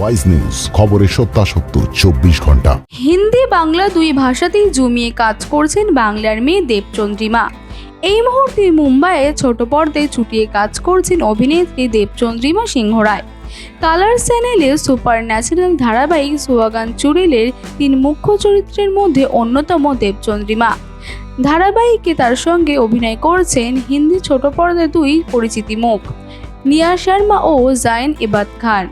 Wise news, খবরের সত্যাসত্য 24 ঘন্টা। হিন্দি বাংলা দুই ভাষাতেই জমিয়ে কাজ করছেন বাংলার মেয়ে দেবচন্দ্রিমা। এই মুহূর্তে মুম্বাইয়ে ছোট পর্দায় চুটিয়ে কাজ করছেন অভিনেত্রী দেবচন্দ্রিমা সিংহ রায়। কালার চ্যানেলে সুপার ন্যাচারাল ধারাবাহিক সুহাগান চুড়েলের 3 মুখ্য চরিত্রের মধ্যে অন্যতম দেবচন্দ্রিমা। ধারাবাহিকে তার সঙ্গে অভিনয় করছেন হিন্দি ছোট পর্দার 2 পরিচিতি মুখ নিয়া শর্মা ও জাইন ইবাদ খান।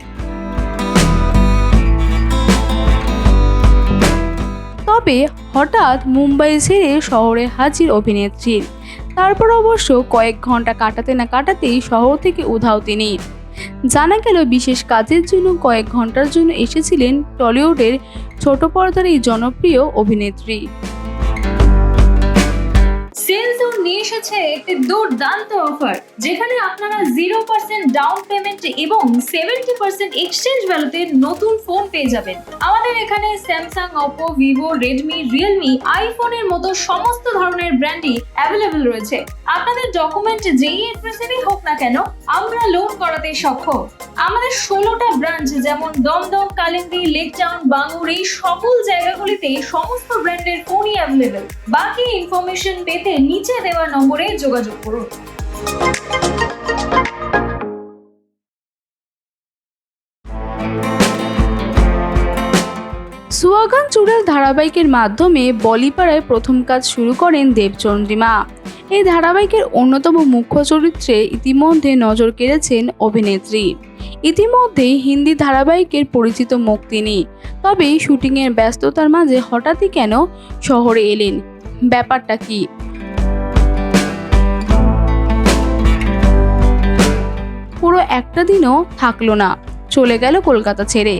তবে হঠাৎ মুম্বাই ছেড়ে শহরে হাজির অভিনেত্রীর। তারপর অবশ্য কয়েক ঘন্টা কাটাতে না কাটাতেই শহর থেকে উধাও তিনি। জানা গেল বিশেষ কাজের জন্য কয়েক ঘন্টার জন্য এসেছিলেন টলিউডের ছোট পর্দার এই জনপ্রিয় অভিনেত্রী। সেলজোন নিয়ে এসেছে একটি দুর্দান্ত অফার, যেখানে আপনারা 0% ডাউন পেমেন্ট এবং 70% এক্সচেঞ্জ ভ্যালুতে নতুন ফোন পেয়ে যাবেন। আমাদের এখানে Samsung, Oppo, Vivo, Redmi, Realme, আইফোনের মতো সমস্ত ধরনের ব্র্যান্ডই অ্যাভেলেবল রয়েছে। আপনাদের ডকুমেন্ট যেই এড্রেসেরই হোক না কেন, আমরা লোন করাতে সক্ষম। আমাদের 16টা ব্রাঞ্চ যেমন দমদম, কালিন্দী, লেক টাউন, বাঙ্গুর, এই সকল জায়গাগুলিতে সমস্ত ব্র্যান্ডের ফোনই অ্যাভেলেবল। বাকি ইনফরমেশন পেতে নিচে দেওয়া নম্বরে যোগাযোগ করুন। সুহাগান চুড়েল ধারাবাহিকের মাধ্যমে বলিপাড়ায় প্রথম কাজ শুরু করেন দেবচন্দ্রিমা। এই ধারাবাহিকের অন্যতম মুখ্য চরিত্রে ইতিমধ্যে নজর কেড়েছেন অভিনেত্রী। ইতিমধ্যে হিন্দি ধারাবাহিকের পরিচিত মুখ তিনি। তবে শুটিংয়ের ব্যস্ততার মাঝে হঠাৎই কেন শহরে এলেন, ব্যাপারটা কি? পুরো একটা দিনও থাকলো না, চলে গেল কলকাতা ছেড়ে।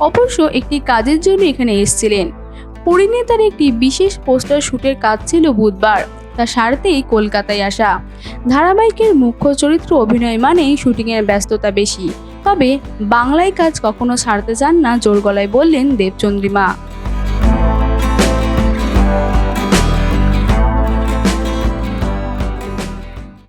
অবশ্য একটি কাজের জন্য এখানে এসেছিলেন। পরিণীতার একটি বিশেষ পোস্টার শুটের কাজ ছিল বুধবার, তা সারতেই কলকাতায় আসা। ধারাবাহিকের মুখ্য চরিত্র অভিনয় মানেই শুটিংয়ের ব্যস্ততা বেশি। তবে বাংলায় কাজ কখনো ছাড়তে চান না, জোর গলায় বললেন দেবচন্দ্রিমা।